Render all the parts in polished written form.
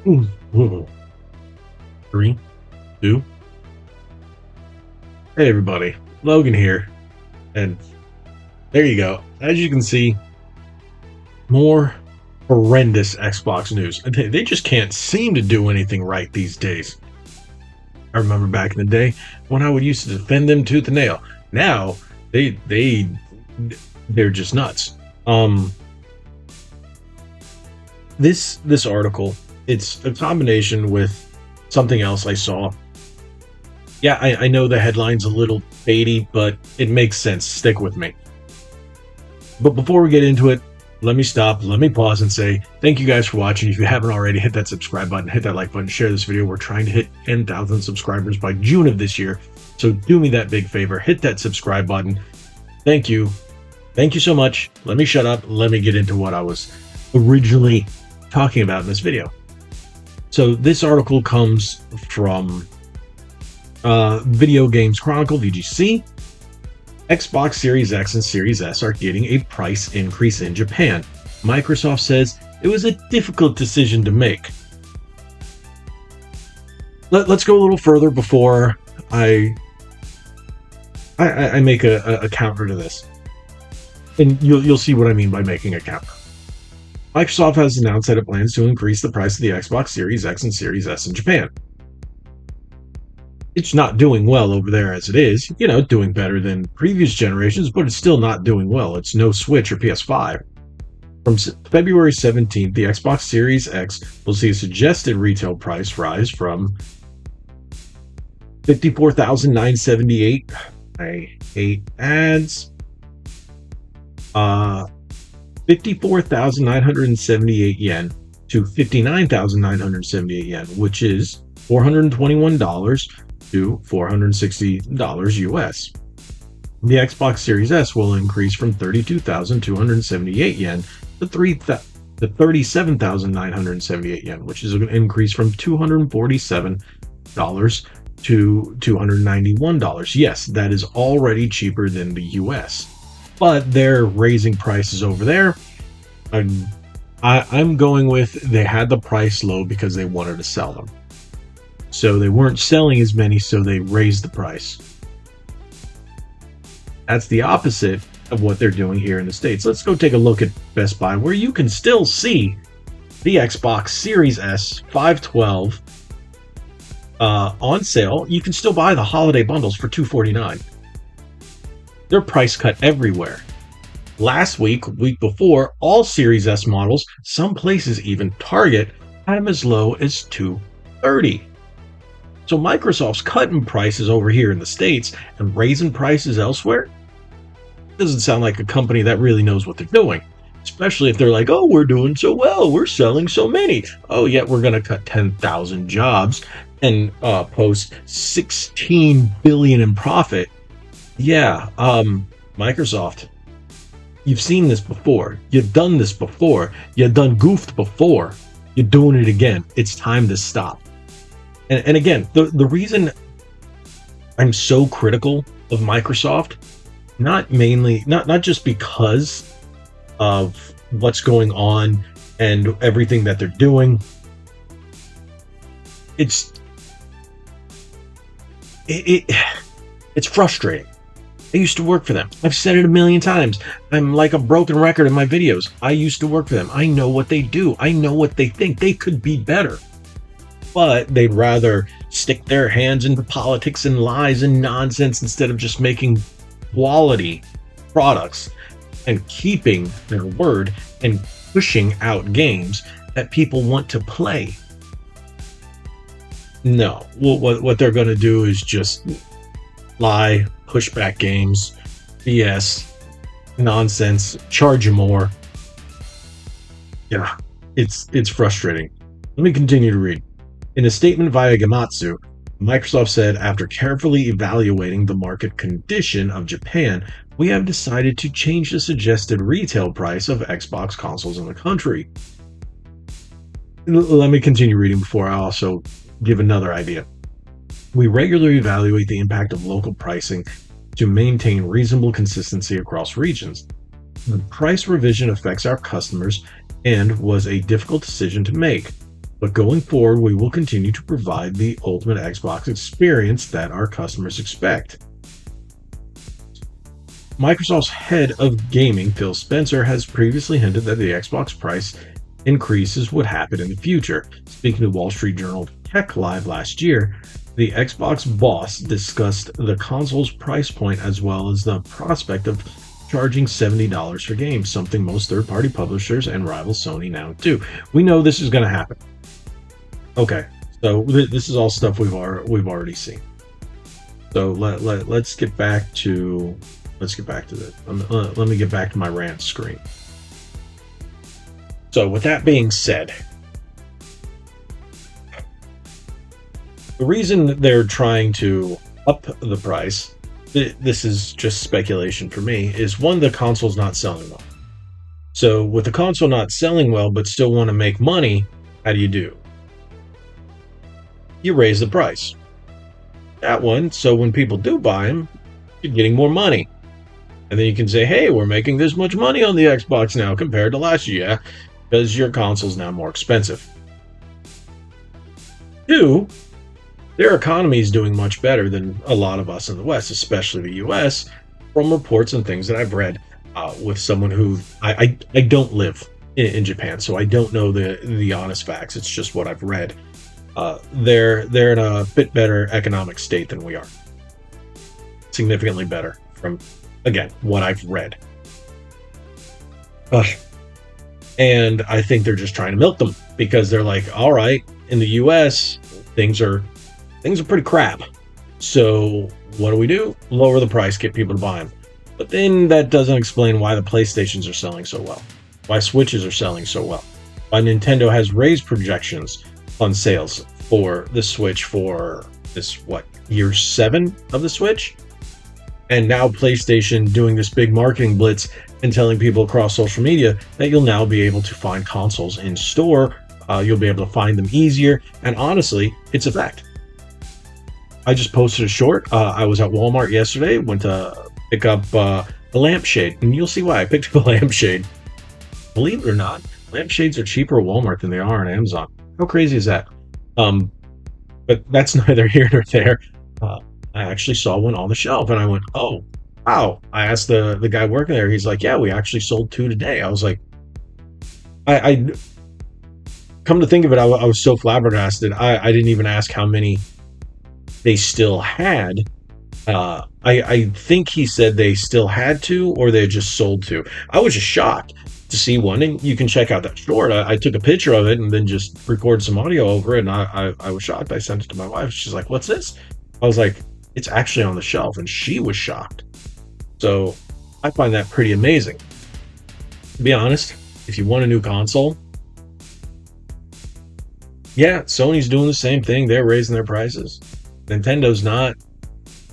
Mm. 3, 2. Hey everybody, Logan here, and there you go. As you can see, more horrendous Xbox news. They just can't seem to do anything right these days. I remember back in the day when I would used to defend them tooth and nail. Now they they're just nuts. Um, this article, it's a combination with something else I saw. Yeah, I know the headline's a little baity, but it makes sense. Stick with me. But before we get into it, let me stop, let me pause and say thank you guys for watching. If you haven't already, hit that subscribe button, hit that like button, share this video. We're trying to hit 10,000 subscribers by June of this year. So do me that big favor, hit that subscribe button. Thank you. Thank you so much. Let me shut up. Let me get into what I was originally talking about in this video. So this article comes from Video Games Chronicle, VGC. Xbox Series X and Series S are getting a price increase in Japan. Microsoft says it was a difficult decision to make. Let's go a little further before I make a counter to this. And you'll see what I mean by making a counter. Microsoft has announced that it plans to increase the price of the Xbox Series X and Series S in Japan. It's not doing well over there as it is, doing better than previous generations, but it's still not doing well. It's no Switch or PS5. From February 17th, the Xbox Series X will see a suggested retail price rise from $54,978. I hate ads. 54,978 yen to 59,978 yen, which is $421 to $460 US. The Xbox Series S will increase from 32,278 yen to 37,978 yen, which is an increase from $247 to $291. Yes, that is already cheaper than the US, but they're raising prices over there. I'm going with they had the price low because they wanted to sell them. So they weren't selling as many, so they raised the price. That's the opposite of what they're doing here in the States. Let's go take a look at Best Buy, where you can still see the Xbox Series S 512 on sale. You can still buy the holiday bundles for $249. They're price cut everywhere. Last week before, all Series S models, some places, even Target, had them as low as $230. So Microsoft's cutting prices over here in the States and raising prices elsewhere. Doesn't sound like a company that really knows what they're doing, especially if they're like, oh, we're doing so well, we're selling so many. Oh, yet we're going to cut 10,000 jobs and post $16 billion in profit. Yeah, Microsoft, you've seen this before. You've done this before. You've done goofed before. You're doing it again. It's time to stop. And again, the reason I'm so critical of Microsoft, not just because of what's going on and everything that they're doing. It's frustrating. I used to work for them. I've said it a million times. I'm like a broken record in my videos. I used to work for them. I know what they do. I know what they think. They could be better. But they'd rather stick their hands into politics and lies and nonsense instead of just making quality products and keeping their word and pushing out games that people want to play. No, what they're going to do is just lie, push back games, BS, nonsense, charge you more. Yeah, it's frustrating. Let me continue to read. In a statement via Gematsu, Microsoft said, after carefully evaluating the market condition of Japan, we have decided to change the suggested retail price of Xbox consoles in the country. Let me continue reading before I also give another idea. We regularly evaluate the impact of local pricing to maintain reasonable consistency across regions. The price revision affects our customers and was a difficult decision to make. But going forward, we will continue to provide the ultimate Xbox experience that our customers expect. Microsoft's head of gaming, Phil Spencer, has previously hinted that the Xbox price increases would happen in the future. Speaking to Wall Street Journal Tech Live last year, the Xbox boss discussed the console's price point as well as the prospect of charging $70 for games, something most third-party publishers and rival Sony now do. We know this is going to happen. Okay, so this is all stuff we've already seen. So let's get back to this. Let me get back to my rant screen. So with that being said, the reason they're trying to up the price, this is just speculation for me, is one, the console's not selling well. So with the console not selling well but still want to make money, how do? You raise the price. That one, so when people do buy them, you're getting more money. And then you can say, hey, we're making this much money on the Xbox now compared to last year, yeah, because your console's now more expensive. Two, their economy is doing much better than a lot of us in the West, especially the US, from reports and things that I've read with someone who I don't live in Japan, so I don't know the honest facts. It's just what I've read. They're in a bit better economic state than we are. Significantly better from, again, what I've read. And I think they're just trying to milk them because they're like, all right, in the US, things are pretty crap. So what do? Lower the price, get people to buy them. But then that doesn't explain why the PlayStations are selling so well, why Switches are selling so well, why Nintendo has raised projections on sales for the Switch for this, year 7 of the Switch? And now PlayStation doing this big marketing blitz and telling people across social media that you'll now be able to find consoles in store. You'll be able to find them easier. And honestly, it's a fact. I just posted a short. I was at Walmart yesterday, went to pick up a lampshade, and you'll see why I picked up a lampshade. Believe it or not, lampshades are cheaper at Walmart than they are on Amazon. How crazy is that? But that's neither here nor there. I actually saw one on the shelf, and I went, oh, wow. I asked the guy working there. He's like, yeah, we actually sold 2 today. I was like, I come to think of it, I was so flabbergasted. I didn't even ask how many they still had. I think he said they still had 2 or they just sold 2. I was just shocked to see one, and you can check out that short. I took a picture of it and then just recorded some audio over it, and I was shocked. I sent it to my wife. She's like, what's this? I was like, it's actually on the shelf, and she was shocked. So I find that pretty amazing. To be honest, if you want a new console, yeah, Sony's doing the same thing. They're raising their prices. Nintendo's not.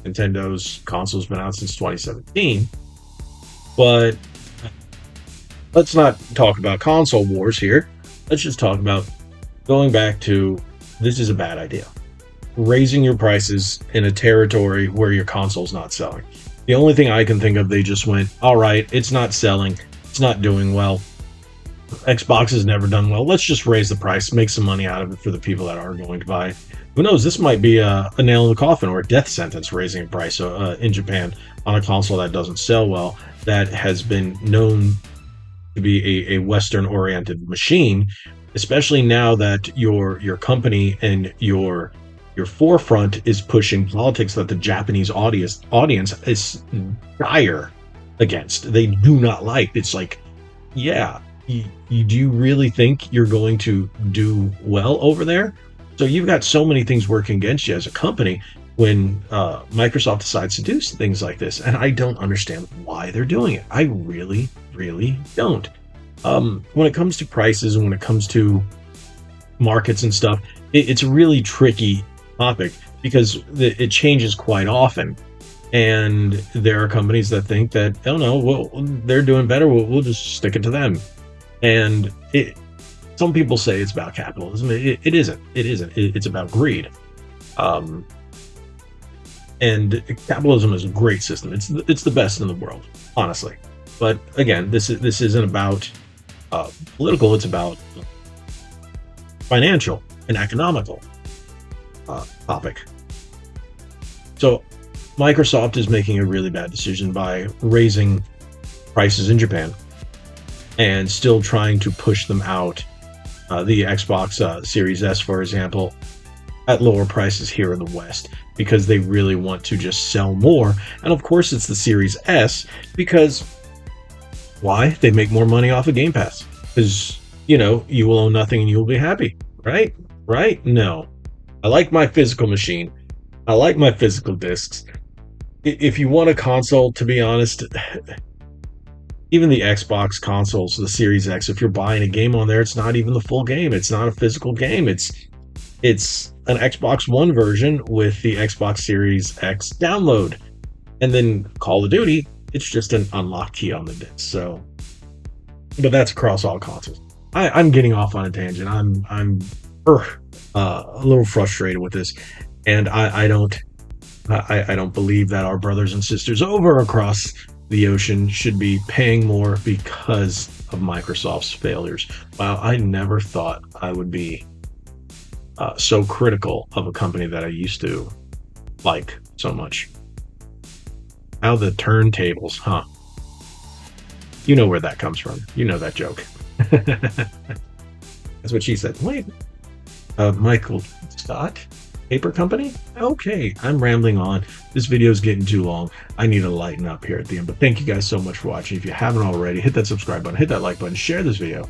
Nintendo's console's been out since 2017. But let's not talk about console wars here. Let's just talk about going back to, this is a bad idea. Raising your prices in a territory where your console's not selling. The only thing I can think of, they just went, all right, it's not selling. It's not doing well. Xbox has never done well. Let's just raise the price, make some money out of it for the people that are going to buy it. Who knows? This might be a nail in the coffin or a death sentence, raising a price in Japan on a console that doesn't sell well, that has been known to be a Western-oriented machine, especially now that your company and your forefront is pushing politics that the Japanese audience is dire against. They do not like. It's like, yeah, do you really think you're going to do well over there? So you've got so many things working against you as a company when Microsoft decides to do things like this, and I don't understand why they're doing it. I really, really don't. When it comes to prices and when it comes to markets and stuff, it's a really tricky topic because it changes quite often. And there are companies that think that, oh no, well, they're doing better, we'll just stick it to them. And some people say it's about capitalism. It isn't. It's about greed. And capitalism is a great system. It's the best in the world, honestly. But again, this isn't about political. It's about financial. an economical topic. So Microsoft is making a really bad decision by raising prices in Japan and still trying to push them out. The Xbox Series S, for example, at lower prices here in the West because they really want to just sell more. And of course, it's the Series S because why? They make more money off of Game Pass because, you will own nothing and you will be happy, right? Right? No. I like my physical machine. I like my physical discs. If you want a console, to be honest, even the Xbox consoles, the Series X, if you're buying a game on there, it's not even the full game. It's not a physical game. It's an Xbox One version with the Xbox Series X download. And then Call of Duty, it's just an unlock key on the disc. So, but that's across all consoles. I'm getting off on a tangent. I'm a little frustrated with this, and I don't believe that our brothers and sisters over across the ocean should be paying more because of Microsoft's failures. Wow, I never thought I would be so critical of a company that I used to like so much. How the turntables, huh? You know where that comes from. You know that joke. That's what she said. Wait, Michael Scott? Paper company? Okay, I'm rambling on. This video is getting too long. I need to lighten up here at the end. But thank you guys so much for watching. If you haven't already, hit that subscribe button, hit that like button, share this video.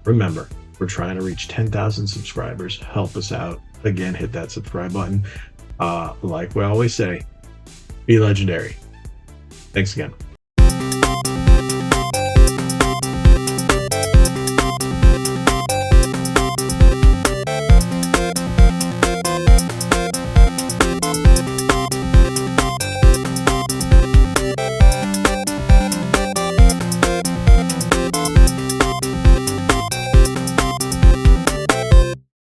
Remember, we're trying to reach 10,000 subscribers. Help us out. Again, hit that subscribe button. Like we always say, be legendary. Thanks again.